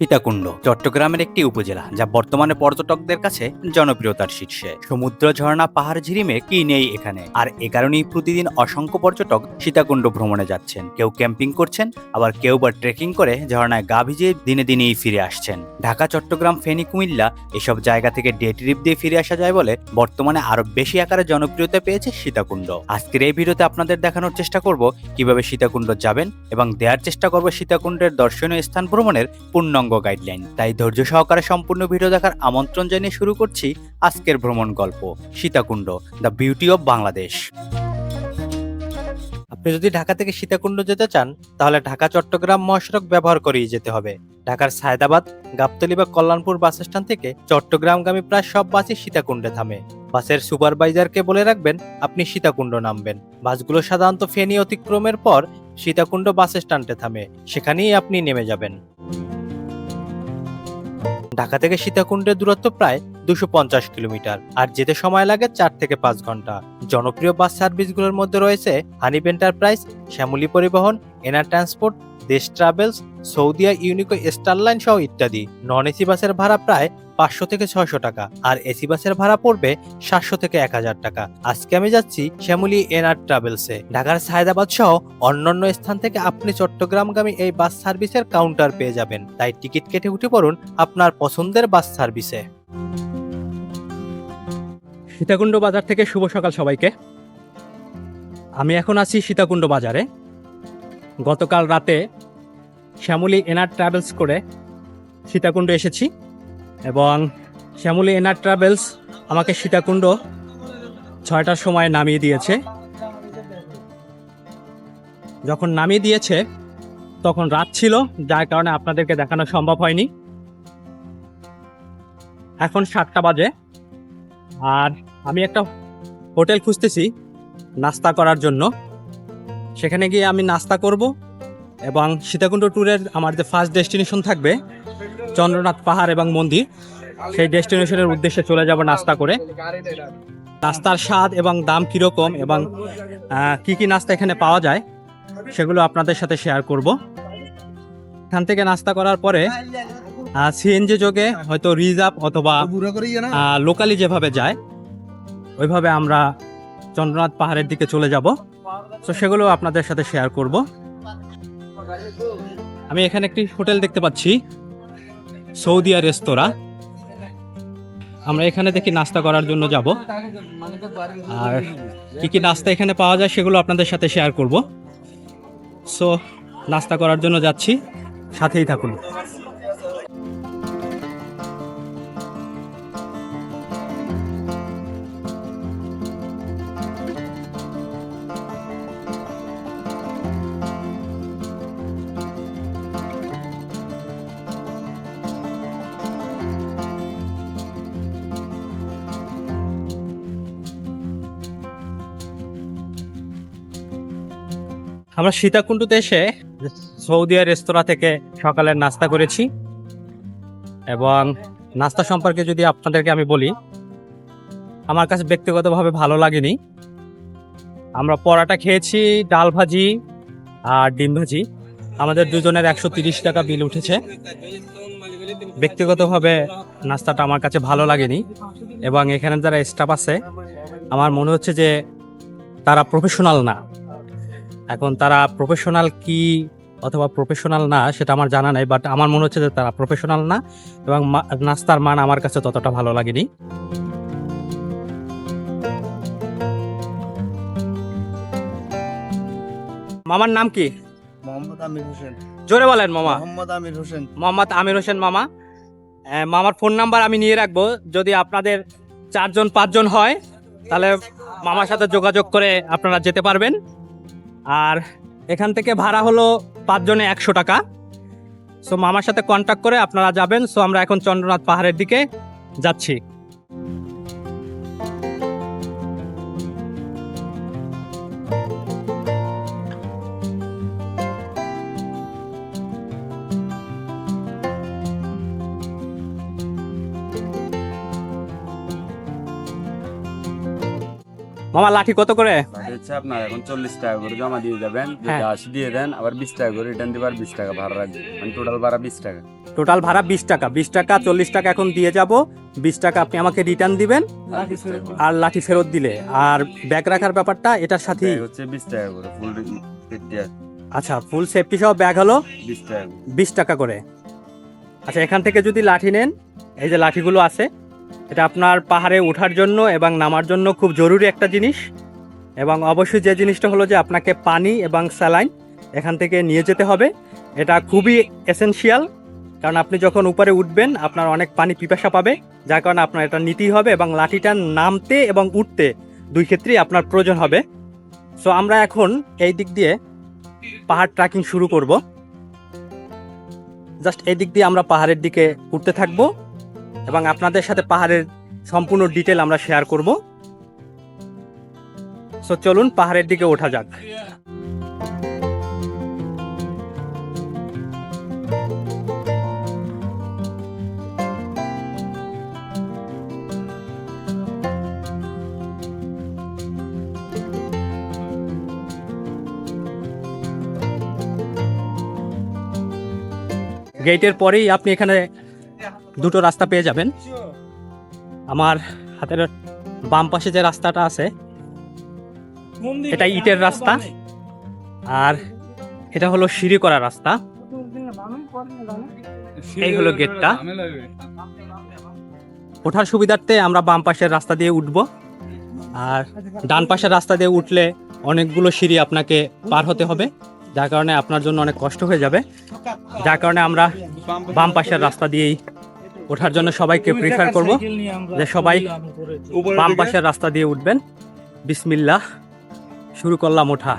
সীতাকুণ্ড চট্টগ্রামের একটি উপজেলা যা বর্তমানে পর্যটকদের কাছে জনপ্রিয়তার শীর্ষে। সমুদ্র, ঝর্ণা, পাহাড়, ঝিরিমে কি নেই এখানে। আর এ কারণেই প্রতিদিন অসংখ্য পর্যটক সীতাকুণ্ড ভ্রমণে যাচ্ছেন। কেউ ক্যাম্পিং করছেন, আবার কেউ বা ট্রেকিং করে ঝর্ণায় গা ভিজিয়ে দিনে দিনেই ফিরে আসছেন। ঢাকা, চট্টগ্রাম, ফেনী, কুমিল্লা এসব জায়গা থেকে ডে ট্রিপ দিয়ে ফিরে আসা যায় বলে বর্তমানে আরো বেশি আকারে জনপ্রিয়তা পেয়েছে সীতাকুণ্ড। আজকের এই ভিডিওতে আপনাদের দেখানোর চেষ্টা করব কিভাবে সীতাকুণ্ড যাবেন এবং দেওয়ার চেষ্টা করব সীতাকুণ্ডের দর্শনীয় স্থান ভ্রমণের পূর্ণাঙ্গ গাইডলাইন। তাই ধৈর্য সহকারে সম্পূর্ণ ভিডিও দেখার আমন্ত্রণ জানিয়ে শুরু করছি আজকের ভ্রমণ গল্প Sitakunda, the beauty of Bangladesh. আপনি যদি ঢাকা থেকে সীতাকুণ্ড যেতে চান তাহলে ঢাকা চট্টগ্রাম মহাসড়ক ব্যবহার করেই যেতে হবে। ঢাকার সায়দাবাদ, গাবতলী বা কল্যাণপুর বাস স্ট্যান্ড থেকে চট্টগ্রামগামী প্রায় সব বাসই সীতাকুণ্ডে থামে। বাসের সুপারভাইজারকে বলে রাখবেন আপনি সীতাকুণ্ড নামবেন। বাসগুলো সাধারণত ফেনী অতিক্রমের পর সীতাকুণ্ড বাস স্ট্যান্ডে থামে, সেখানেই আপনি নেমে যাবেন। ঢাকা থেকে সীতাকুণ্ডের দূরত্ব প্রায় 250 কিলোমিটার, আর যেতে সময় লাগে 4 থেকে 5 ঘন্টা। জনপ্রিয় বাস সার্ভিসগুলোর মধ্যে রয়েছে হানিফ এন্টারপ্রাইজ, শ্যামলী পরিবহন, এনার ট্রান্সপোর্ট, দেশ ট্রাভেলস, সৌদিয়া ইউনিকো, স্টারলাইন সহ ইত্যাদি। নন এসি বাসের ভাড়া প্রায় 500 থেকে 600 টাকা, আর এসি বাসের ভাড়া পড়বে 700 থেকে 1000 টাকা। আজকে আমি যাচ্ছি শ্যামলী এনার ট্রাভেলসে। ঢাকার সায়দাবাদ সহ অন্যান্য স্থান থেকে আপনি চট্টগ্রামগামী এই বাস সার্ভিসের কাউন্টার পেয়ে যাবেন। তাই টিকিট কেটে উঠে পড়ুন আপনার পছন্দের বাস সার্ভিসে। সীতাকুণ্ড বাজার থেকে শুভ সকাল সবাইকে। আমি এখন আছি সীতাকুণ্ড বাজারে। গতকাল রাতে শ্যামলী এনার ট্রাভেলস করে সীতাকুণ্ড এসেছি এবং শ্যামলী এনার ট্রাভেলস আমাকে সীতাকুণ্ড 6টার সময় নামিয়ে দিয়েছে। যখন নামিয়ে দিয়েছে তখন রাত ছিল, যার কারণে আপনাদেরকে দেখানো সম্ভব হয়নি। এখন 7টা বাজে, আর আমি একটা হোটেল খুঁজতেছি নাস্তা করার জন্য। সেখানে গিয়ে আমি নাস্তা করব এবং সীতাকুণ্ড ট্যুরের আমার যে ফার্স্ট ডেস্টিনেশন থাকবে চন্দ্রনাথ পাহাড় এবং মন্দির, সেই ডেস্টিনেশনের উদ্দেশ্যে চলে যাব নাস্তা করে। নাস্তার স্বাদ এবং দাম কীরকম এবং কি কি নাস্তা এখানে পাওয়া যায় সেগুলো আপনাদের সাথে শেয়ার করব। এখান থেকে নাস্তা করার পরে সিএনজি যোগে হয়তো রিজার্ভ অথবা লোকালি যেভাবে যায় ওইভাবে আমরা চন্দ্রনাথ পাহাড়ের দিকে চলে যাব। তো সেগুলো আপনাদের সাথে শেয়ার করব। আমি এখানে একটি হোটেল দেখতে পাচ্ছি, সৌদিয়া রেস্তোরাঁ। আমরা এখানে দেখি নাস্তা করার জন্য যাব, আর কি কি নাস্তা এখানে পাওয়া যায় সেগুলো আপনাদের সাথে শেয়ার করব। সো নাস্তা করার জন্য যাচ্ছি, সাথেই থাকুন। আমরা সীতাকুণ্ডতে এসে সৌদিয়া রেস্তোরাঁ থেকে সকালের নাস্তা করেছি এবং নাস্তা সম্পর্কে যদি আপনাদেরকে আমি বলি, আমার কাছে ব্যক্তিগতভাবে ভালো লাগেনি। আমরা পরাটা খেয়েছি, ডাল ভাজি আর ডিম ভাজি। আমাদের দুজনের 130 টাকা বিল উঠেছে। ব্যক্তিগতভাবে নাস্তাটা আমার কাছে ভালো লাগেনি এবং এখানে যারা স্টাফ আছে আমার মনে হচ্ছে যে তারা প্রফেশনাল না। এখন তারা প্রফেশনাল কি অথবা প্রফেশনাল না সেটা আমার জানা নাই, বাট আমার মনে হচ্ছে যে তারা প্রফেশনাল না এবং নাস্তার মান আমার কাছে ততটা ভালো লাগেনি। মামার নাম কি? মোহাম্মদ আমির হোসেন। জোরে বলেন মামা। মোহাম্মদ আমির হোসেন। মোহাম্মদ আমির হোসেন মামা। মামার ফোন নাম্বার আমি নিয়ে রাখবো, যদি আপনাদের 4জন 5জন হয় তাহলে মামার সাথে যোগাযোগ করে আপনারা যেতে পারবেন। আর এখান থেকে ভাড়া হলো 5 জনে 100 টাকা। সো মামার সাথে কন্ট্যাক্ট করে আপনারা যাবেন। সো আমরা এখন চন্দ্রনাথ পাহাড়ের দিকে যাচ্ছি। মামা লাঠি কত করে? হচ্ছে আপনার এখন 40 টাকা করে জমা দিয়ে যাবেন, যদি হ্যাঁ। 80 দিয়ে দেন আবার 20 টাকা করে রিটার্ন দিবার, 20 টাকা ভাড়া রাখবেন, মানে টোটাল ভাড়া 20 টাকা। টোটাল ভাড়া 20 টাকা, 20 টাকা 40 টাকা এখন দিয়ে যাব, 20 টাকা আপনি আমাকে রিটার্ন দিবেন আর লাঠি ফেরত দিলে। আর ব্যাগ রাখার ব্যাপারটা এটার সাথেই। ব্যাগ হচ্ছে 20 টাকা করে ফুল সেফটি আছে আচ্ছা, ফুল সেফটি সহ ব্যাগ হলো 20 টাকা করে। 20 টাকা করে। আচ্ছা, এখান থেকে যদি লাঠি নেন, এই যে লাঠিগুলো আছে, এটা আপনার পাহাড়ে ওঠার জন্য এবং নামার জন্য খুব জরুরি একটা জিনিস। এবং অবশ্যই যে জিনিসটা হলো যে আপনাকে পানি এবং স্যালাইন এখান থেকে নিয়ে যেতে হবে। এটা খুবই এসেনশিয়াল, কারণ আপনি যখন উপরে উঠবেন আপনার অনেক পানি পিপাসা পাবে, যার কারণে আপনার এটা নিতেই হবে। এবং লাঠিটা নামতে এবং উঠতে দুই ক্ষেত্রেই আপনার প্রয়োজন হবে। সো আমরা এখন এই দিক দিয়ে পাহাড় ট্রেকিং শুরু করব। জাস্ট এই দিক দিয়ে আমরা পাহাড়ের দিকে উঠতে থাকবো এবং আপনাদের সাথে পাহাড়ের সম্পূর্ণ ডিটেল আমরা শেয়ার করব। সো চলুন পাহাড়ের দিকে ওঠা যাক। গেটের পরেই আপনি এখানে দুটো রাস্তা পেয়ে যাবেন। আমার হাতের বাম পাশে যে রাস্তাটা আছে এটা ইটের রাস্তা, আর এটা হলো সিঁড়ি করা রাস্তা। এই হলো গেটটা। ওঠার সুবিধার্থে আমরা বাম পাশের রাস্তা দিয়ে উঠব, আর ডান পাশের রাস্তা দিয়ে উঠলে অনেকগুলো সিঁড়ি আপনাকে পার হতে হবে, যার কারণে আপনার জন্য অনেক কষ্ট হয়ে যাবে। যার কারণে আমরা বাম পাশের রাস্তা দিয়েই ওঠার জন্য সবাইকে প্রিফার করব যে সবাই বাম পাশের রাস্তা দিয়ে উঠবেন। বিসমিল্লাহ, শুরু করলাম ওঠা।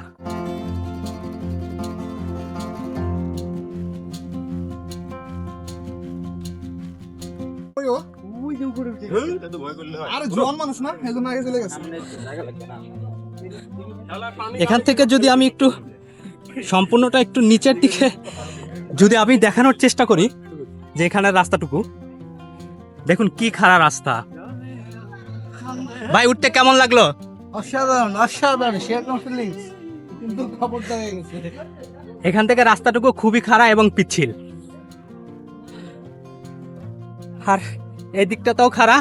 এখান থেকে যদি আমি একটু সম্পূর্ণটা একটু নিচের দিকে যদি আমি দেখানোর চেষ্টা করি যে এখানের রাস্তাটুকু দেখুন কি খাড়া রাস্তা। ভাই উঠতে কেমন লাগলো? অসাধারণ অসাধারণ, সেরকম ফিলিংস কিন্তু খবরটা হয়ে গেছে। এখান থেকে রাস্তাটুকু খুবই খাড়া এবং পিচ্ছিল, আর এই দিকটাতেও খাড়া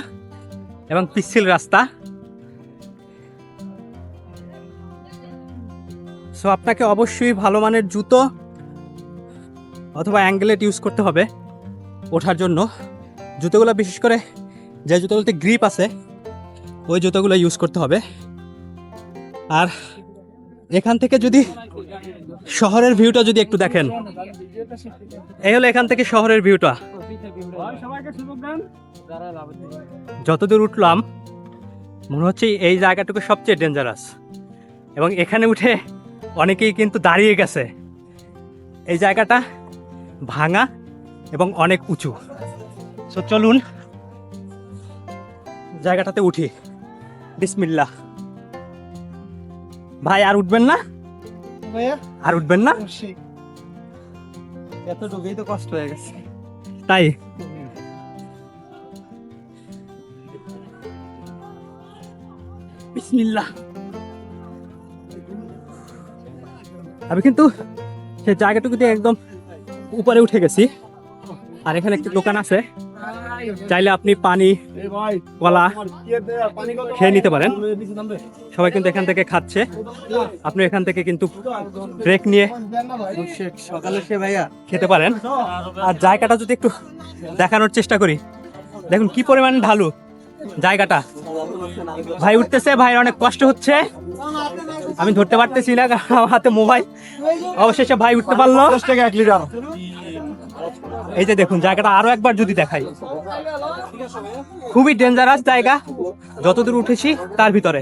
এবং পিচ্ছিল রাস্তা। সো আপনাকে অবশ্যই ভালো মানের জুতো অথবা অ্যাঙ্গেলেট ইউজ করতে হবে ওঠার জন্য। জুতোগুলো বিশেষ করে যে জুতোগুলোতে গ্রিপ আছে ওই জুতোগুলো ইউজ করতে হবে। আর এখান থেকে যদি শহরের ভিউটা যদি একটু দেখেন, এই হলো এখান থেকে শহরের ভিউটা। যতদূর উঠলাম মনে হচ্ছে এই জায়গাটুকু সবচেয়ে ডেঞ্জারাস, এবং এখানে উঠে অনেকেই কিন্তু দাঁড়িয়ে গেছে। এই জায়গাটা ভাঙা এবং অনেক উঁচু। সো চলুন জায়গাটাতে উঠি। বিসমিল্লাহ। ভাই আর উঠবেন না? ভাইয়া আর উঠবেন না? এতটুকুই তো কষ্ট হয়ে গেছে। তাই বিসমিল্লাহ। আমি কিন্তু সেই জায়গাটুকু দিয়ে একদম উপরে উঠে গেছি। আর এখানে একটি দোকান আছে, চাইলে আপনি পানি কলা খেয়ে নিতে পারেন। সবাই কিন্তু এখান থেকে খাচ্ছে, আপনি এখান থেকে কিন্তু ব্রেক নিয়ে সকালে সে ভাইয়া খেতে পারেন। আর জায়গাটা যদি একটু দেখানোর চেষ্টা করি, দেখুন কি পরিমাণ ঢালু জায়গাটা। ভাই উঠতেছে, ভাই অনেক কষ্ট হচ্ছে, আমি ধরতে পারতেছি না কারণ আমার হাতে মোবাইল। অবশেষে ভাই উঠতে পারলো। 10 টাকা 1 লিটার। এই যে দেখুন জায়গাটা আরো একবার যদি দেখাই, খুবই ডেঞ্জারাস জায়গা যতদূর উঠেছি তার ভিতরে।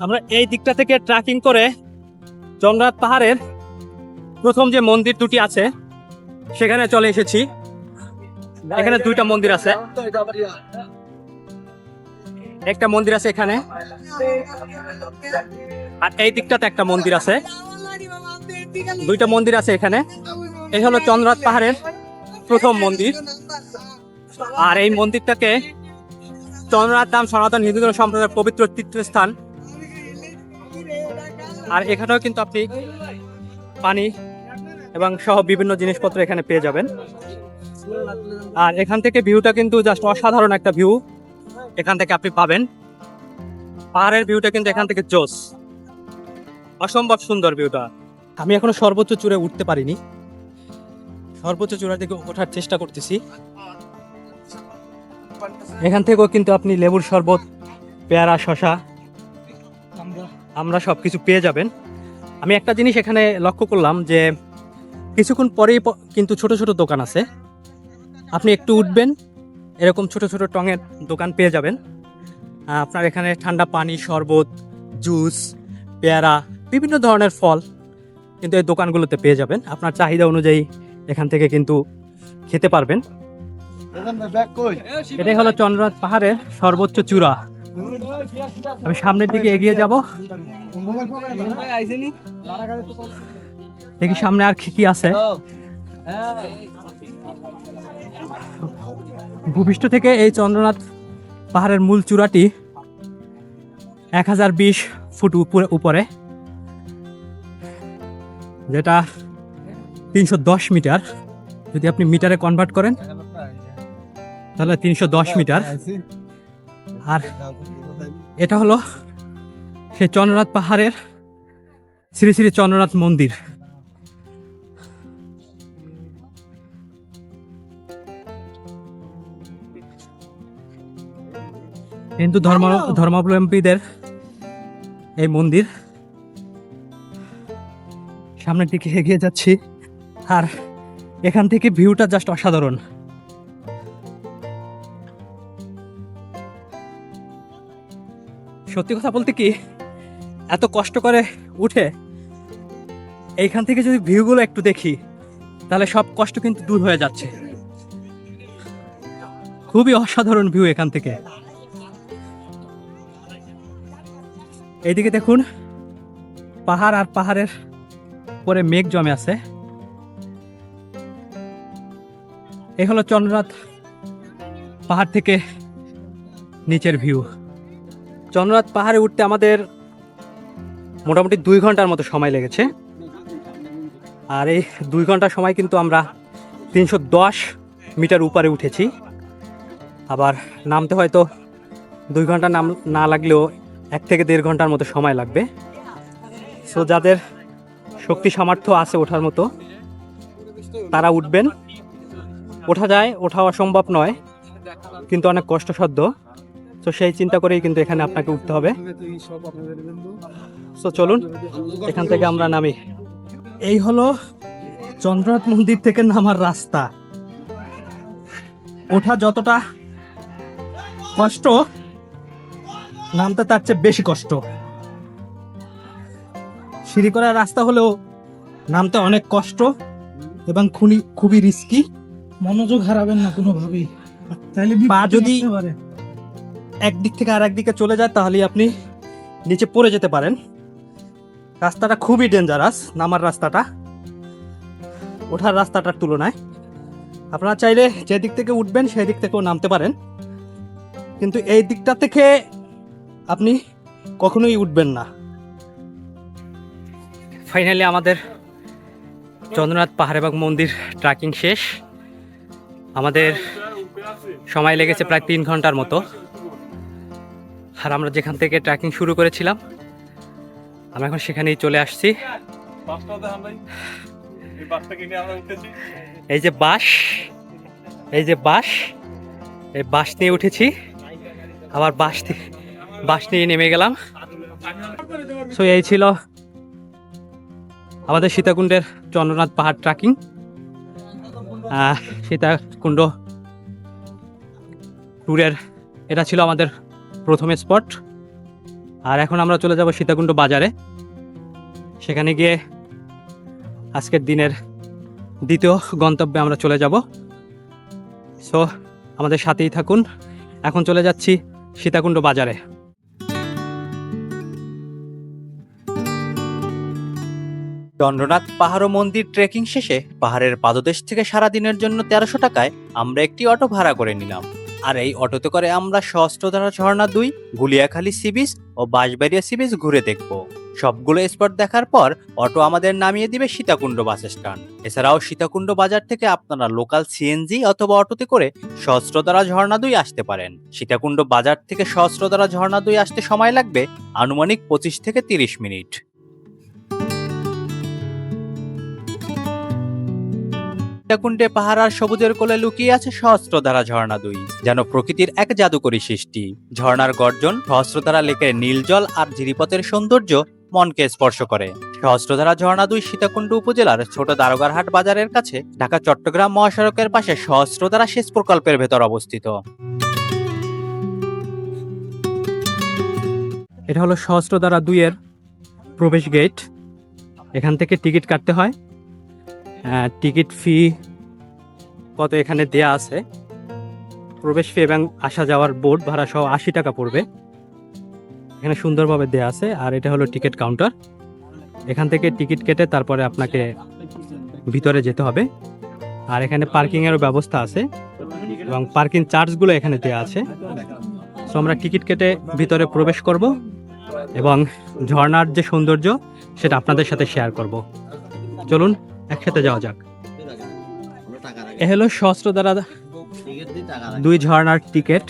আমরা এই দিকটা থেকে ট্রেকিং করে জমরাত পাহাড়ের প্রথম যে মন্দির দুটি আছে সেখানে চলে এসেছি। এখানে দুইটা মন্দির আছে, একটা মন্দির আছে এখানে, আর এই দিকটাতে একটা মন্দির আছে। দুইটা মন্দির আছে এখানে। এই হলো চন্দ্রনাথ পাহাড়ের প্রথম মন্দির, আর এই মন্দিরটাকে চন্দ্রনাথ ধাম সনাতন হিন্দু ধর্ম সম্প্রদায়ের পবিত্র তীর্থস্থান আর এখানেও কিন্তু আপনি পানি এবং সহ বিভিন্ন জিনিসপত্র এখানে পেয়ে যাবেন। আর এখান থেকে ভিউটা কিন্তু জাস্ট অসাধারণ একটা ভিউ এখান থেকে আপনি পাবেন। পাহাড়ের ভিউটা কিন্তু এখান থেকে জোস, অসম্ভব সুন্দর ভিউটা। আমি এখনো সর্বোচ্চ চূড়ায় উঠতে পারিনি, সর্বোচ্চ চূড়ার দিকে ওঠার চেষ্টা করতেছি। এখান থেকেও কিন্তু আপনি লেবুর শরবত, পেয়ারা, শশা, আমরা সবকিছু পেয়ে যাবেন। আমি একটা জিনিস এখানে লক্ষ্য করলাম যে কিছুক্ষণ পরেই কিন্তু ছোট ছোট দোকান আছে। আপনি একটু উঠবেন, এরকম ছোট ছোট টঙের দোকান পেয়ে যাবেন। আপনার এখানে ঠান্ডা পানি, শরবত, জুস, পেয়ারা, বিভিন্ন ধরনের ফল কিন্তু এই দোকানগুলোতে পেয়ে যাবেন। আপনার চাহিদা অনুযায়ী এখান থেকে কিন্তু খেতে পারবেন। এটাই হলো চন্দ্রনাথ পাহাড়ের সর্বোচ্চ চূড়া। আমি সামনের দিকে এগিয়ে যাব, দেখি সামনে আর কি কি আছে। ভূপৃষ্ঠ থেকে এই চন্দ্রনাথ পাহাড়ের মূল চূড়াটি 1020 ফুট উপরে, যেটা 310 মিটার। যদি আপনি মিটারে কনভার্ট করেন তাহলে 310 মিটার। আর এটা হলো সেই চন্দ্রনাথ পাহাড়ের শ্রী শ্রী চন্দ্রনাথ মন্দির। হিন্দু ধর্মাবলম্বীদের এই মন্দির। সামনের দিকে এগিয়ে যাচ্ছি, আর এখান থেকে ভিউটা জাস্ট অসাধারণ। সত্যি কথা বলতে কি, এত কষ্ট করে উঠে এইখান থেকে যদি ভিউগুলো একটু দেখি তাহলে সব কষ্ট কিন্তু দূর হয়ে যাচ্ছে। খুবই অসাধারণ ভিউ এখান থেকে। এইদিকে দেখুন, পাহাড় আর পাহাড়ের পরে মেঘ জমে আছে। এই হলো চন্দ্রনাথ পাহাড় থেকে নিচের ভিউ। চন্দ্রনাথ পাহাড়ে উঠতে আমাদের মোটামুটি 2 ঘন্টার মতো সময় লেগেছে। আর এই 2 ঘন্টার সময় কিন্তু আমরা 310 মিটার উপরে উঠেছি। আবার নামতে হয়তো 2 ঘন্টা না লাগলেও 1 থেকে 1.5 ঘন্টার মতো সময় লাগবে। সো যাদের শক্তি সামর্থ্য আছে ওঠার মতো তারা উঠবেন। ওঠা যায়, ওঠা অসম্ভব নয়, কিন্তু অনেক কষ্টসাধ্য। তো সেই চিন্তা করেই কিন্তু এখানে আপনাকে উঠতে হবে। সো চলুন এখান থেকে আমরা নামি। এই হলো চন্দ্রনাথ মন্দির থেকে নামার রাস্তা। ওঠা যতটা কষ্ট, নামতে তার চেয়ে বেশি কষ্ট। সিঁড়ি করার রাস্তা হলেও নামতে অনেক কষ্ট এবং খুবই রিস্কি। মনোযোগ হারাবেন না কোনোভাবেই, তাহলে পা যদি একদিক থেকে আর একদিকে চলে যায় তাহলে আপনি নিচে পড়ে যেতে পারেন। রাস্তাটা খুবই ডেঞ্জারাস, নামার রাস্তাটা ওঠার রাস্তাটার তুলনায়। আপনারা চাইলে যে দিক থেকে উঠবেন সেই দিক থেকেও নামতে পারেন, কিন্তু এই দিকটা থেকে আপনি কখনোই উঠবেন না। ফাইনালি আমাদের চন্দ্রনাথ পাহাড় এবং মন্দির ট্রেকিং শেষ। আমাদের সময় লেগেছে প্রায় 3 ঘন্টার মতো। আর আমরা যেখান থেকে ট্রেকিং শুরু করেছিলাম আমরা এখন সেখানেই চলে আসছি। এই যে বাঁশ, এই বাঁশ নিয়ে উঠেছি, আবার বাঁশ নিয়ে নেমে গেলাম। সো এই ছিল আমাদের সীতাকুণ্ডের চন্দ্রনাথ পাহাড় ট্রেকিং। সীতাকুণ্ড ট্যুরের এটা ছিল আমাদের প্রথম স্পট। আর এখন আমরা চলে যাব সীতাকুণ্ড বাজারে। সেখানে গিয়ে আজকের দিনের দ্বিতীয় গন্তব্যে আমরা চলে যাব। সো আমাদের সাথেই থাকুন। এখন চলে যাচ্ছি সীতাকুণ্ড বাজারে। চন্দ্রনাথ পাহাড় ও মন্দির ট্রেকিং শেষে পাহাড়ের পাদদেশ থেকে সারাদিনের জন্য 1300 টাকায় আমরা একটি অটো ভাড়া করে নিলাম। আর এই অটোতে করে আমরা সহস্রধারা ঝর্ণা 2, গুলিয়াখালী সি বিচ ও বাঁশবাড়িয়া সি বিচ ঘুরে দেখব। সবগুলো স্পট দেখার পর অটো আমাদের নামিয়ে দিবে সীতাকুণ্ড বাস স্ট্যান্ড। এছাড়াও সীতাকুণ্ড বাজার থেকে আপনারা লোকাল সিএনজি অথবা অটোতে করে সহস্রধারা ঝর্ণা 2 আসতে পারেন। সীতাকুণ্ড বাজার থেকে সহস্রধারা ঝর্ণা 2 আসতে সময় লাগবে আনুমানিক 25 থেকে 30 মিনিট। সীতাকুণ্ডে পাহাড় আর সবুজের কোলে লুকিয়ে আছে সহস্রধারা ঝর্ণা 2, যেন প্রকৃতির এক জাদুকরী সৃষ্টি। ঝর্ণার গর্জন, সহস্রধারা লেকের নীল জল আর ঝিরিপথের সৌন্দর্য মনকে স্পর্শ করে। সহস্রধারা ঝর্ণা 2 সীতাকুণ্ড উপজেলার ছোট দারোগারহাট বাজারের কাছে ঢাকা চট্টগ্রাম মহাসড়কের পাশে সহস্রধারা সেচ প্রকল্পের ভেতর অবস্থিত। এটা হলো সহস্রধারা 2 এর প্রবেশ গেট। এখান থেকে টিকিট কাটতে হয়। টিকিট ফি কত এখানে দেয়া আছে। প্রবেশ ফি এবং আসা যাওয়ার বোর্ড ভাড়া সহ 80 টাকা পড়বে। এখানে সুন্দরভাবে দেয়া আছে। আর এটা হলো টিকিট কাউন্টার। এখান থেকে টিকিট কেটে তারপরে আপনাকে ভিতরে যেতে হবে। আর এখানে পার্কিংয়েরও ব্যবস্থা আছে এবং পার্কিং চার্জগুলো এখানে দেয়া আছে। সো আমরা টিকিট কেটে ভিতরে প্রবেশ করব এবং ঝর্ণার যে সৌন্দর্য সেটা আপনাদের সাথে শেয়ার করব। চলুন একসাথে যাওয়া যাক। এ হলো সহস্রধারা 2 ঝর্ণার টিকিট,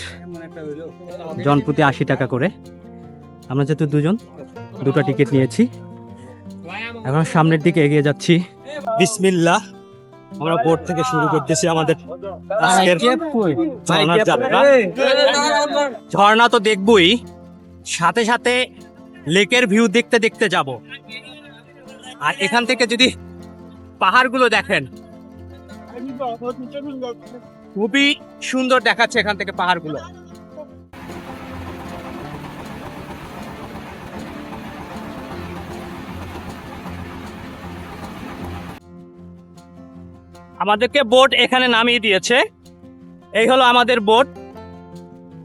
জনপ্রতি 80 টাকা করে। আমরা যেহেতু দুটো টিকিট নিয়েছি, এখন সামনের দিকে এগিয়ে যাচ্ছি। বিসমিল্লাহ, আমরা বোর্ড থেকে শুরু করতেছি আমাদের আজকের ঝর্ণার যাত্রা। ঝর্ণা তো দেখবই, সাথে সাথে লেকের ভিউ দেখতে দেখতে যাব। আর এখান থেকে যদি পাহাড়গুলো দেখেন, খুবই সুন্দর দেখাচ্ছে এখান থেকে পাহাড়গুলো। আমাদেরকে বোট এখানে নামিয়ে দিয়েছে। এই হলো আমাদের বোট,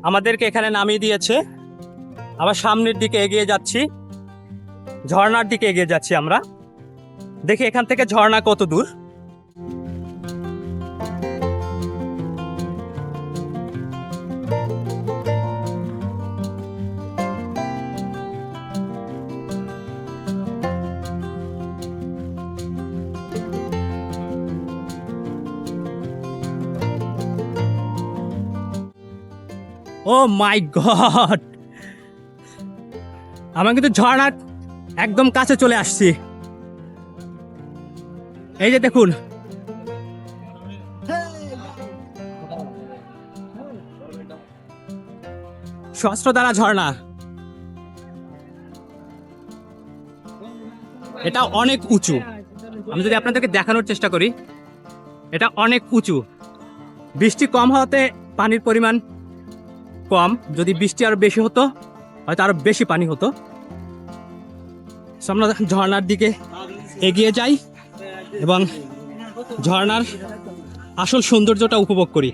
আমাদেরকে এখানে নামিয়ে দিয়েছে। আবার সামনের দিকে এগিয়ে যাচ্ছি, ঝর্ণার দিকে এগিয়ে যাচ্ছি আমরা। দেখি এখান থেকে ঝর্ণা কত দূর। ও মাই গড, আমরা কিন্তু ঝর্ণার একদম কাছে চলে আসছি। এই যে দেখুন, সহস্রধারা ঝর্ণা। এটা অনেক উঁচু। আমি যদি আপনাদেরকে দেখানোর চেষ্টা করি, এটা অনেক উঁচু। বৃষ্টি কম হওয়াতে পানির পরিমাণ কম, যদি বৃষ্টি আরো বেশি হতো হয়তো আরো বেশি পানি হতো। আমরা ঝর্ণার দিকে এগিয়ে যাই এবং ঝর্ণার আসল সৌন্দর্যটা উপভোগ করি।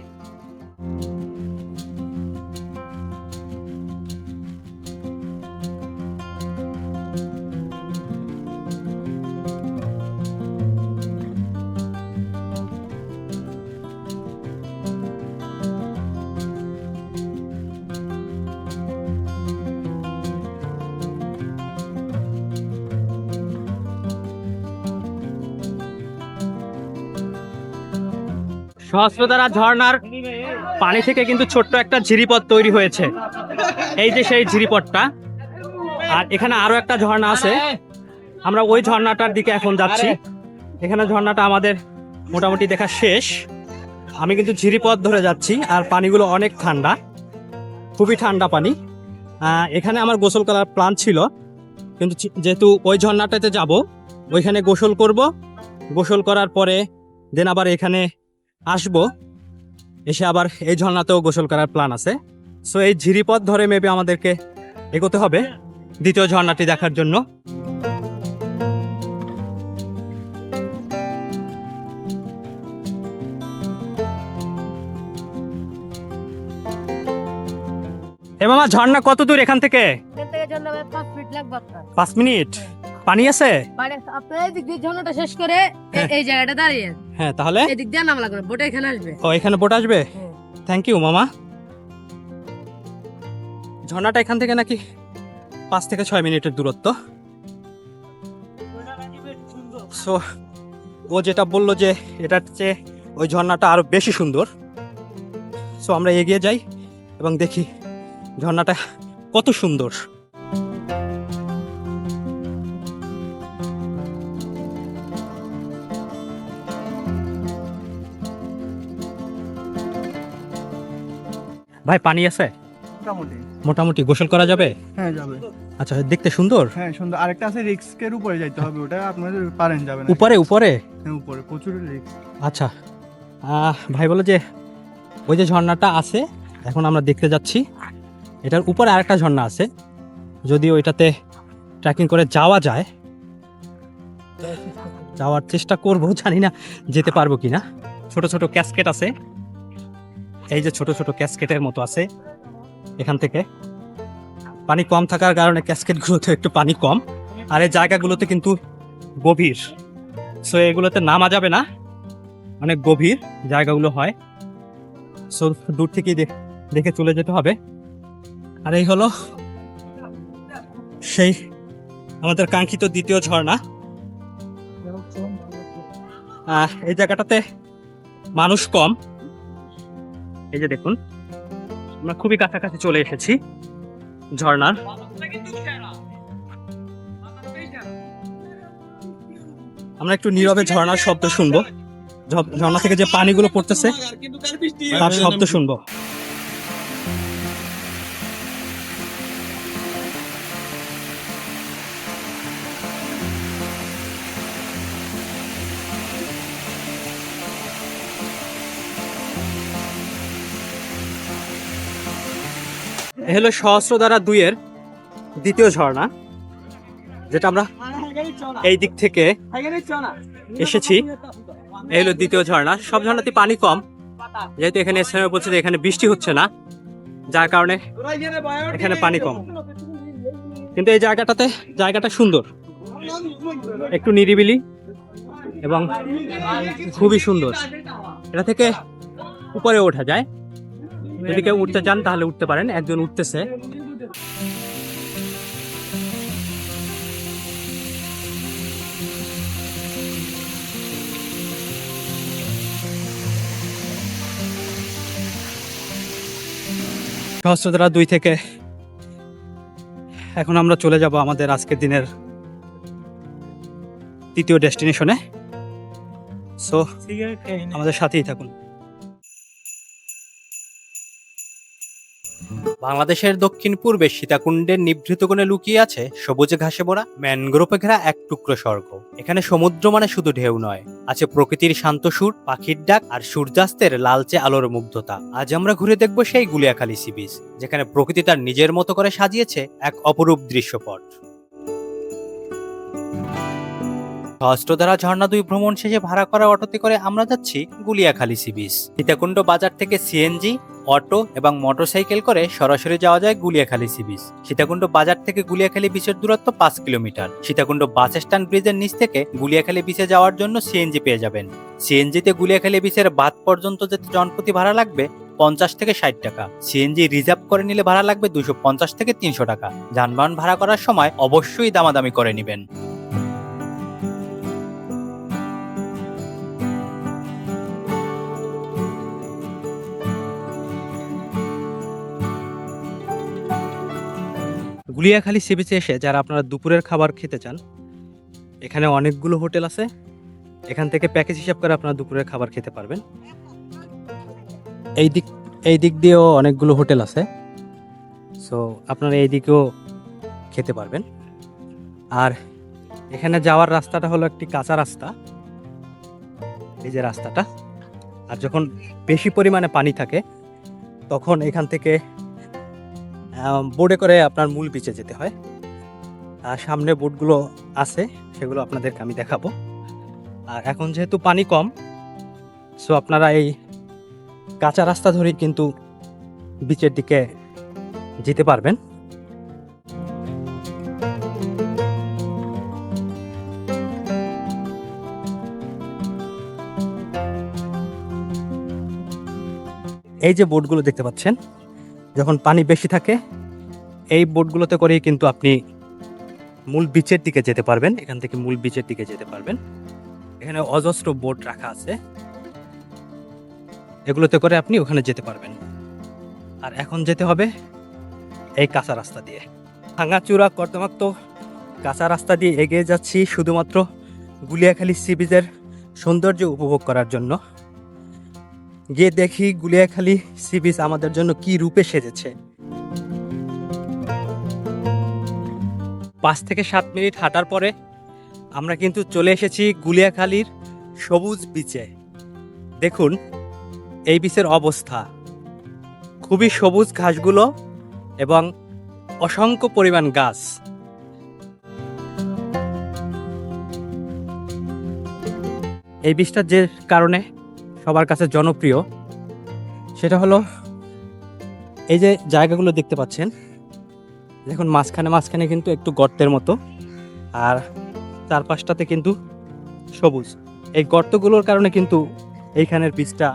সহস্রধারা ঝর্ণার পানি থেকে কিন্তু ছোট্ট একটা ঝিরিপথ তৈরি হয়েছে। এই যে সেই ঝিরিপথটা। আর এখানে আরো একটা ঝর্ণা আছে, আমরা ওই ঝর্ণাটার দিকে এখন যাচ্ছি। এখানে ঝর্ণাটা আমাদের মোটামুটি দেখা শেষ। আমি কিন্তু ঝিরিপথ ধরে যাচ্ছি আর পানিগুলো অনেক ঠান্ডা, খুবই ঠান্ডা পানি। এখানে আমার গোসল করার প্ল্যান ছিল, কিন্তু যেহেতু ওই ঝর্ণাটাতে যাব, ওইখানে গোসল করব। গোসল করার পরে দেন আবার এখানে আসবো, এসে আবার এই ঝর্ণাতেও গোসল করার প্ল্যান আছে। সো এই ঝিরিপথ ধরে মেবি আমাদেরকে এগোতে হবে দ্বিতীয় ঝর্ণাটি দেখার জন্য। এ মামা, ঝর্ণা কত দূর এখান থেকে? 5 মিনিট। পানি আছে? ঝর্ণাটা শেষ করে এই জায়গাটা দাঁড়িয়ে। হ্যাঁ, তাহলে এদিক দিয়ে নাম লাগবে, বোট এখানে আসবে। ও, এখানে বোট আসবে। থ্যাংক ইউ মামা। ঝর্ণাটা এখান থেকে নাকি 5 থেকে 6 মিনিটের দূরত্ব। সো ও যেটা বললো যে এটার চেয়ে ওই ঝর্ণাটা আরো বেশি সুন্দর। সো আমরা এগিয়ে যাই এবং দেখি ঝর্ণাটা কত সুন্দর। ভাই পানি আছে? মোটামুটি। মোটামুটি গোসল করা যাবে? হ্যাঁ যাবে। আচ্ছা, দেখতে সুন্দর। হ্যাঁ সুন্দর। আরেকটা আছে রিস্কের উপরে যাইতে হবে, ওটা আপনাদের পারেন যাবেন। উপরে উপরে? হ্যাঁ উপরে প্রচুর রিস্ক। আচ্ছা, ভাই বলো যে ওই যে ঝর্ণাটা আছে এখন আমরা দেখতে যাচ্ছি, এটার উপরে আরেকটা ঝর্ণা আছে, যদি ওইটাতে ট্রেকিং করে যাওয়া যায়, যাওয়ার চেষ্টা করব, জানি না যেতে পারবো কিনা। ছোট ছোট ক্যাসকেট আছে, এই যে ছোট ছোট ক্যাসকেটের মতো আছে, এখান থেকে পানি কম থাকার কারণে ক্যাসকেটগুলোতে একটু পানি কম, আর এই জায়গাগুলোতে কিন্তু গভীর। সো এগুলোতে নামা যাবে না, অনেক গভীর জায়গাগুলো হয়। সো দূর থেকেই দেখে চলে যেতে হবে। আর এই হলো সেই আমাদের কাঙ্ক্ষিত দ্বিতীয় ঝর্ণা। এই জায়গাটাতে মানুষ কম, এই যে দেখুন আমরা খুবই কাছাকাছি চলে এসেছি ঝর্ণার। আমরা একটু নীরবে ঝর্ণার শব্দ শুনবো, ঝর্ণা থেকে যে পানিগুলো পড়তেছে তার শব্দ শুনবো। এ হলো সহস্রধারা 2 এর দ্বিতীয় ঝর্ণা, যেটা আমরা এই দিক থেকে এসেছি। এই হলো দ্বিতীয় ঝর্ণা। সব ঝর্ণাতে পানি কম, যেহেতু এখানে স্থানীয় বলছে যে এখানে বৃষ্টি হচ্ছে না, যার কারণে এখানে পানি কম। কিন্তু এই জায়গাটা সুন্দর, একটু নিরিবিলি এবং খুবই সুন্দর। এটা থেকে উপরে ওঠা যায়, যদি কেউ উঠতে চান তাহলে উঠতে পারেন, একজন উঠতেছে। সহস্রধারা 2 থেকে এখন আমরা চলে যাব আমাদের আজকের দিনের তৃতীয় ডেস্টিনেশনে। সো আমাদের সাথেই থাকুন। বাংলাদেশের দক্ষিণ পূর্বে সীতাকুণ্ডের নিভৃত কোণে লুকিয়ে আছে সবুজে ঘাসে ভরা ম্যানগ্রোভে ঘেরা এক টুকরো স্বর্গ। এখানে সমুদ্র মানে শুধু ঢেউ নয়, আছে প্রকৃতির শান্ত সুর, পাখির ডাক আর সূর্যাস্তের লালচে আলোর মুগ্ধতা। আজ আমরা ঘুরে দেখব সেই গুলিয়াখালী সি বিচ, যেখানে প্রকৃতি তার নিজের মতো করে সাজিয়েছে এক অপরূপ দৃশ্যপট। সহস্রধারা ঝর্ণা 2 ভ্রমণ শেষে ভাড়া করা অটোতে করে আমরা যাচ্ছি গুলিয়াখালী সি বিচ। সীতাকুণ্ড বাজার থেকে সিএনজি, অটো এবং মোটরসাইকেল করে সরাসরি যাওয়া যায় গুলিয়াখালী সি বিচ। সীতাকুণ্ড বাজার থেকে গুলিয়াখালী বিচের দূরত্ব 5 কিলোমিটার। সীতাকুণ্ড বাস স্ট্যান্ড ব্রিজের নিচ থেকে গুলিয়াখালী বিচে যাওয়ার জন্য সিএনজি পেয়ে যাবেন। সিএনজিতে গুলিয়াখালী বিচের বাঁধ পর্যন্ত যেতে জনপ্রতি ভাড়া লাগবে 50 থেকে 60 টাকা। সিএনজি রিজার্ভ করে নিলে ভাড়া লাগবে 250 থেকে 300 টাকা। যানবাহন ভাড়া করার সময় অবশ্যই দামাদামি করে নেবেন। গুলিয়াখালী সি বিচে এসে যারা আপনারা দুপুরের খাবার খেতে চান, এখানে অনেকগুলো হোটেল আছে, এখান থেকে প্যাকেজ হিসাব করে আপনারা দুপুরের খাবার খেতে পারবেন। এই দিক দিয়েও অনেকগুলো হোটেল আছে, সো আপনারা এই দিকেও খেতে পারবেন। আর এখানে যাওয়ার রাস্তাটা হলো একটি কাঁচা রাস্তা, এই যে রাস্তাটা। আর যখন বেশি পরিমাণে পানি থাকে তখন এখান থেকে বোটে করে আপনার মূল বিচে যেতে হয়। আর সামনে বোটগুলো আছে, সেগুলো আপনাদেরকে আমি দেখাবো। আর এখন যেহেতু পানি কম, সো আপনারা এই কাঁচা রাস্তা ধরেই কিন্তু বিচের দিকে যেতে পারবেন। এই যে বোটগুলো দেখতে পাচ্ছেন, যখন পানি বেশি থাকে এই বোটগুলোতে করেই কিন্তু আপনি মূল বিচের দিকে যেতে পারবেন। এখান থেকে মূল বিচের দিকে যেতে পারবেন। এখানে অজস্র বোট রাখা আছে, এগুলোতে করে আপনি ওখানে যেতে পারবেন। আর এখন যেতে হবে এই কাঁচা রাস্তা দিয়ে, ভাঙাচুরা কর্দমাক্ত কাঁচা রাস্তা দিয়ে এগিয়ে যাচ্ছি শুধুমাত্র গুলিয়াখালী সি বিচের সৌন্দর্য উপভোগ করার জন্য। গিয়ে দেখি গুলিয়াখালী সি বিচ আমাদের জন্য কি রূপে সেজেছে। 5 থেকে 7 মিনিট হাঁটার পরে আমরা কিন্তু চলে এসেছি গুলিয়াখালীর সবুজ বিচে। দেখুন এই বিচের অবস্থা, খুবই সবুজ ঘাসগুলো এবং অসংখ্য পরিমাণ গাছ। এই বিচটা যে কারণে সবার কাছে জনপ্রিয় সেটা হলো এই যে জায়গাগুলো দেখতে পাচ্ছেন, দেখুন মাঝখানে মাঝখানে কিন্তু একটু গর্তের মতো, আর চারপাশটাতে কিন্তু সবুজ। এই গর্তগুলোর কারণে কিন্তু এইখানের বীজটা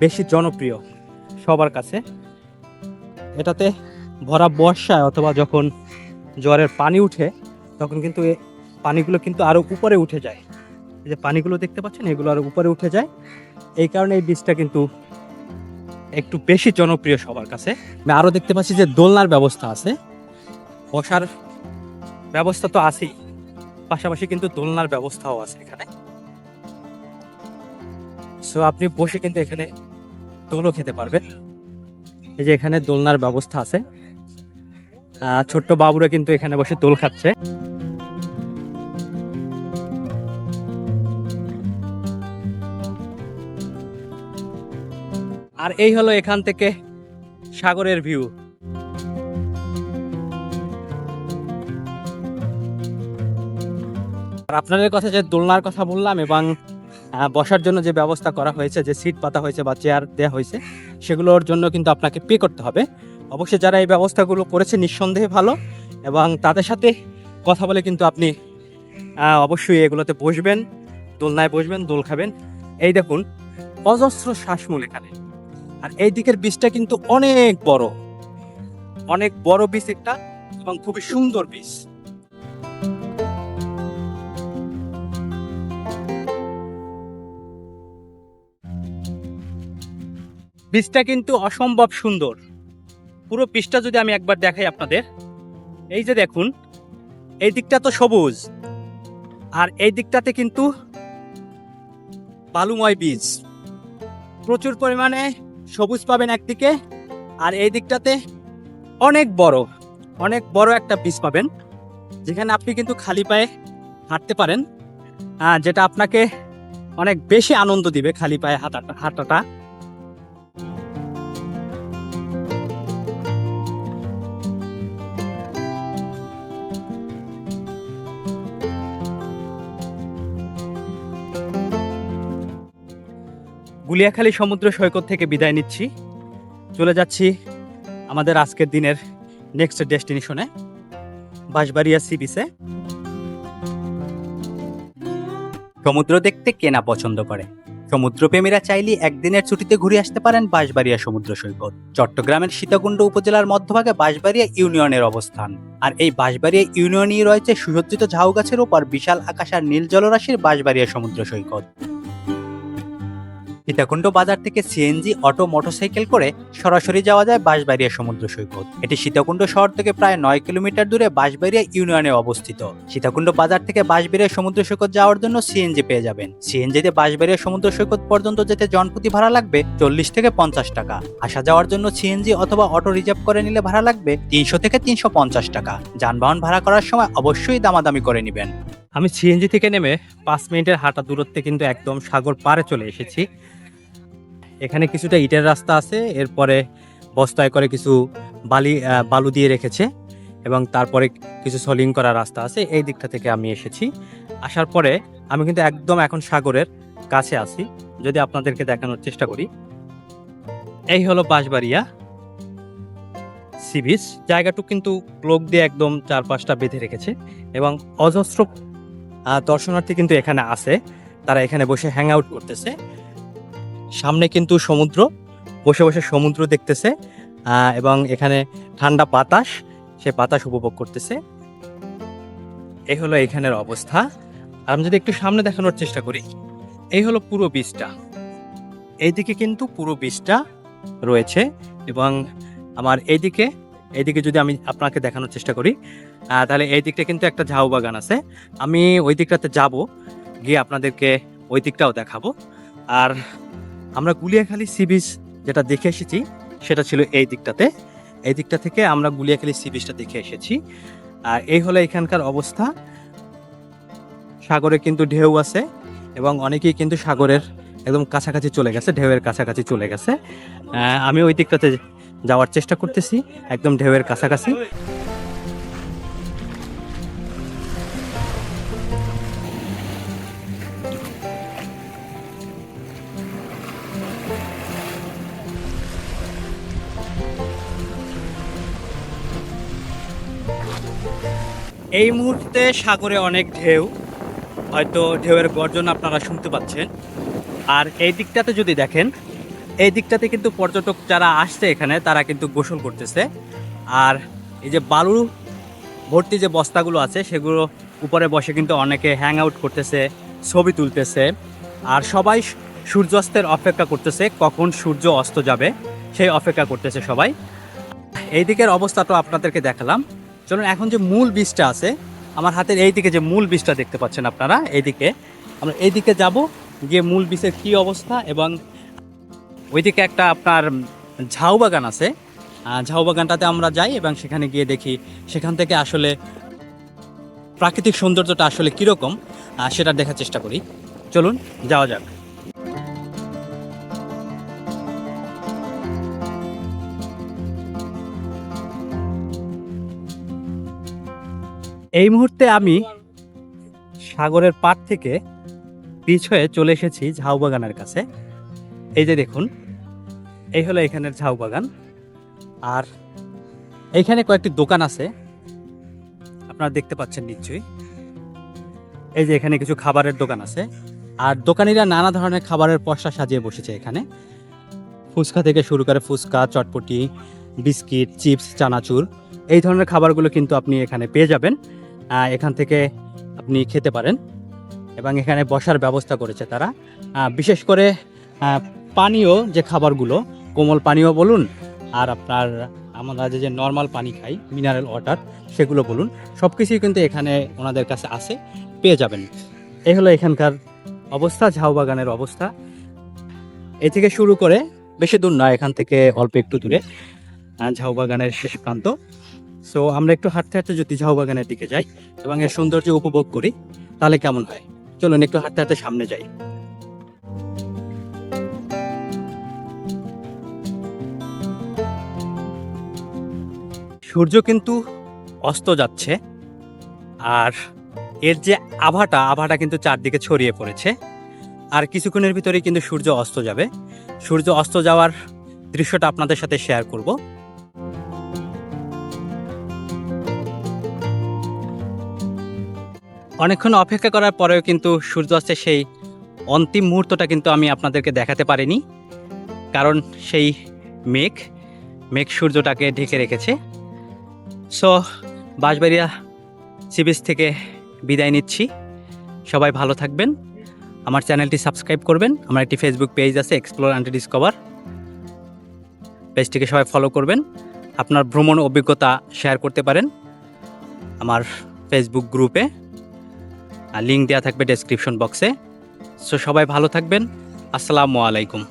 বেশি জনপ্রিয় সবার কাছে। এটাতে ভরা বর্ষায় অথবা যখন জোয়ারের পানি উঠে তখন কিন্তু এই পানিগুলো কিন্তু আরও উপরে উঠে যায়। এই যে পানিগুলো দেখতে পাচ্ছেন এগুলো আরও উপরে উঠে যায়, এই কারণে এই বীজটা কিন্তু একটু বেশি জনপ্রিয় সবার কাছে। আমি আরও দেখতে পাচ্ছি যে দোলনার ব্যবস্থা আছে, বসার ব্যবস্থা তো আছেই, পাশাপাশি কিন্তু দোলনার ব্যবস্থাও আছে এখানে। সো আপনি বসে কিন্তু এখানে দোলও খেতে পারবেন। এই যে এখানে দোলনার ব্যবস্থা আছে, ছোট্ট বাবুরা কিন্তু এখানে বসে দোল খাচ্ছে। আর এই হলো এখান থেকে সাগরের ভিউ। আর আপনাদের কথা যে দোলনার কথা বললাম এবং বসার জন্য যে ব্যবস্থা করা হয়েছে, যে সিট পাতা হয়েছে বা চেয়ার দেওয়া হয়েছে, সেগুলোর জন্য কিন্তু আপনাকে পে করতে হবে। অবশ্যই যারা এই ব্যবস্থাগুলো করেছে নিঃসন্দেহে ভালো, এবং তাদের সাথে কথা বলে কিন্তু আপনি অবশ্যই এগুলোতে বসবেন, দোলনায় বসবেন, দোল খাবেন। এই দেখুন অজস্র শ্বাসমূল এখানে। আর এই দিকের বীজটা কিন্তু অনেক বড় বীজ একটা, এবং খুবই সুন্দর বীজ। বীজটা কিন্তু অসম্ভব সুন্দর। পুরো বীজটা যদি আমি একবার দেখাই আপনাদের, এই যে দেখুন এই দিকটা তো সবুজ, আর এই দিকটাতে কিন্তু বালুময় বীজ, প্রচুর পরিমাণে সবুজ পাবেন একদিকে, আর এই দিকটাতে অনেক বড় একটা বীজ পাবেন, যেখানে আপনি কিন্তু খালি পায়ে হাঁটতে পারেন, যেটা আপনাকে অনেক বেশি আনন্দ দিবে খালি পায়ে হাঁটাটা। গুলিয়াখালী সমুদ্র সৈকত থেকে বিদায় নিচ্ছি, চলে যাচ্ছি আমাদের আজকের দিনের নেক্সট ডেস্টিনেশনে, বাঁশবাড়িয়া সি বিচে। সমুদ্র দেখতে কেনা পছন্দ করে সমুদ্রপ্রেমীরা চাইলে একদিনের ছুটিতে ঘুরে আসতে পারেন বাঁশবাড়িয়া সমুদ্র সৈকত। চট্টগ্রামের সীতাকুণ্ড উপজেলার মধ্যভাগে বাঁশবাড়িয়া ইউনিয়নের অবস্থান। আর এই বাঁশবাড়িয়া ইউনিয়নেই রয়েছে সুসজ্জিত ঝাউ গাছের উপর বিশাল আকাশ আর নীল জলরাশির বাঁশবাড়িয়া সমুদ্র সৈকত। সীতাকুণ্ড বাজার থেকে সিএনজি, অটো, মোটরসাইকেল করে সরাসরি যাওয়া যায় বাঁশবাড়িয়া সমুদ্র সৈকত। এটি সীতাকুণ্ড শহর থেকে প্রায় 9 কিলোমিটার দূরে বাঁশবাড়িয়া ইউনিয়নে অবস্থিত। সীতাকুণ্ড বাজার থেকে বাঁশবাড়িয়া সমুদ্র সৈকত যাওয়ার জন্য সিএনজি পেয়ে যাবেন। সিএনজিতে বাঁশবাড়িয়া সমুদ্র সৈকত পর্যন্ত যেতে জনপ্রতি ভাড়া লাগবে 40 থেকে 50 টাকা। আসা যাওয়ার জন্য সিএনজি অথবা অটো রিজার্ভ করে নিলে ভাড়া লাগবে 300 থেকে 350 টাকা। যানবাহন ভাড়া করার সময় অবশ্যই দামাদামি করে নেবেন। আমি সিএনজি থেকে নেমে 5 মিনিটের হাঁটা দূরত্বে কিন্তু একদম সাগর পাড়ে চলে এসেছি। এখানে কিছুটা ইটের রাস্তা আছে, এরপরে বস্তায় করে কিছু বালু দিয়ে রেখেছে, এবং তারপরে কিছু সলিং করা রাস্তা আছে। এই দিকটা থেকে আমি এসেছি। আসার পরে আমি কিন্তু একদম এখন সাগরের কাছে আছি, যদি আপনাদেরকে দেখানোর চেষ্টা করি। এই হলো বাঁশবাড়িয়া সি বিচ। জায়গাটুকু কিন্তু ব্লক দিয়ে একদম চারপাশটা বেঁধে রেখেছে, এবং অজস্র দর্শনার্থী কিন্তু এখানে আছে, তারা এখানে বসে হ্যাং আউট করতেছে। সামনে কিন্তু সমুদ্র, বসে বসে সমুদ্র দেখতেছে, এবং এখানে ঠান্ডা বাতাস, সে বাতাস উপভোগ করতেছে। এই হলো এখানের অবস্থা। আর আমি যদি একটু সামনে দেখানোর চেষ্টা করি, এই হলো পুরো বীজটা। এইদিকে কিন্তু পুরো বীজটা রয়েছে এবং আমার এইদিকে যদি আমি আপনাকে দেখানোর চেষ্টা করি, তাহলে এই দিকটা কিন্তু একটা ঝাউ বাগান আছে। আমি ওই দিকটাতে যাব, গিয়ে আপনাদেরকে ওই দিকটাও দেখাবো। আর আমরা গুলিয়াখালী সি বিচ যেটা দেখে এসেছি সেটা ছিল এই দিকটাতে। এই দিকটা থেকে আমরা গুলিয়াখালী সি বিচটা দেখে এসেছি। আর এই হলো এখানকার অবস্থা। সাগরে কিন্তু ঢেউ আছে এবং অনেকেই কিন্তু সাগরের একদম কাছাকাছি চলে গেছে, ঢেউয়ের কাছাকাছি চলে গেছে। আমি ওই দিকটাতে যাওয়ার চেষ্টা করতেছি, একদম ঢেউয়ের কাছাকাছি। এই মুহূর্তে সাগরে অনেক ঢেউ, হয়তো ঢেউয়ের গর্জন আপনারা শুনতে পাচ্ছেন। আর এই দিকটাতে যদি দেখেন, এই দিকটাতে কিন্তু পর্যটক যারা আসছে এখানে তারা কিন্তু গোসল করতেছে। আর এই যে বালু ভর্তি যে বস্তাগুলো আছে সেগুলো উপরে বসে কিন্তু অনেকে হ্যাং আউট করতেছে, ছবি তুলতেছে। আর সবাই সূর্যাস্তের অপেক্ষা করতেছে, কখন সূর্য অস্ত যাবে সেই অপেক্ষা করতেছে সবাই। এই দিকের অবস্থাটা আপনাদেরকে দেখালাম। চলুন এখন যে মূল বীজটা আছে, আমার হাতের এই দিকে যে মূল বীজটা দেখতে পাচ্ছেন আপনারা, এইদিকে আমরা এইদিকে যাব, গিয়ে মূল বীজের কী অবস্থা এবং ওইদিকে একটা আপনার ঝাউ বাগান আছে, ঝাউ বাগানটাতে আমরা যাই এবং সেখানে গিয়ে দেখি সেখান থেকে আসলে প্রাকৃতিক সৌন্দর্যটা আসলে কীরকম সেটা দেখার চেষ্টা করি। চলুন যাওয়া যাক। এই মুহূর্তে আমি সাগরের পাড় থেকে পিছ হয়ে চলে এসেছি ঝাউ বাগানের কাছে। এই যে দেখুন, এই হলো এখানের ঝাউ বাগান। আর এইখানে কয়েকটি দোকান আছে, আপনারা দেখতে পাচ্ছেন নিশ্চয়ই। এই যে এখানে কিছু খাবারের দোকান আছে, আর দোকানিরা নানা ধরনের খাবারের পসরা সাজিয়ে বসেছে এখানে। ফুচকা থেকে শুরু করে ফুচকা, চটপটি, বিস্কিট, চিপস, চানাচুর, এই ধরনের খাবারগুলো কিন্তু আপনি এখানে পেয়ে যাবেন। এখান থেকে আপনি খেতে পারেন এবং এখানে বসার ব্যবস্থা করেছে তারা। বিশেষ করে পানীয় যে খাবারগুলো, কোমল পানীয় বলুন আর আপনার আমরা যে নর্মাল পানি খাই, মিনারেল ওয়াটার, সেগুলো বলুন, সব কিছুই কিন্তু এখানে ওনাদের কাছে আছে, পেয়ে যাবেন। এই হলো এখানকার অবস্থা, ঝাউ বাগানের অবস্থা। এ থেকে শুরু করে বেশি দূর নয়, এখান থেকে অল্প একটু দূরে ঝাউ বাগানের শেষ প্রান্ত। সো আমরা একটু হাঁটতে হাঁটতে যদি ঝাউ বাগানের দিকে যাই এবং এর সৌন্দর্য উপভোগ করি তাহলে কেমন হয়। চলুন একটু হাঁটতে হাঁটতে সামনে যাই। সূর্য কিন্তু অস্ত যাচ্ছে আর এর যে আভাটা কিন্তু চারদিকে ছড়িয়ে পড়েছে। আর কিছুক্ষণের ভিতরেই কিন্তু সূর্য অস্ত যাবে। সূর্য অস্ত যাওয়ার দৃশ্যটা আপনাদের সাথে শেয়ার করব। অনেকক্ষণ অপেক্ষা করার পরেও কিন্তু সূর্যাস্তের সেই অন্তিম মুহূর্তটা কিন্তু আমি আপনাদেরকে দেখাতে পারিনি, কারণ সেই মেঘ সূর্যটাকে ঢেকে রেখেছে। সো বাঁশবাড়িয়া সি বিচ থেকে বিদায় নিচ্ছি। সবাই ভালো থাকবেন, আমার চ্যানেলটি সাবস্ক্রাইব করবেন। আমার একটি ফেসবুক পেজ আছে, এক্সপ্লোর অ্যান্ড ডিসকভার, পেজটিকে সবাই ফলো করবেন। আপনার ভ্রমণ অভিজ্ঞতা শেয়ার করতে পারেন আমার ফেসবুক গ্রুপে, লিঙ্ক দেওয়া থাকবে ডেসক্রিপশন বক্সে। সো সবাই ভালো থাকবেন। আসসালামু আলাইকুম।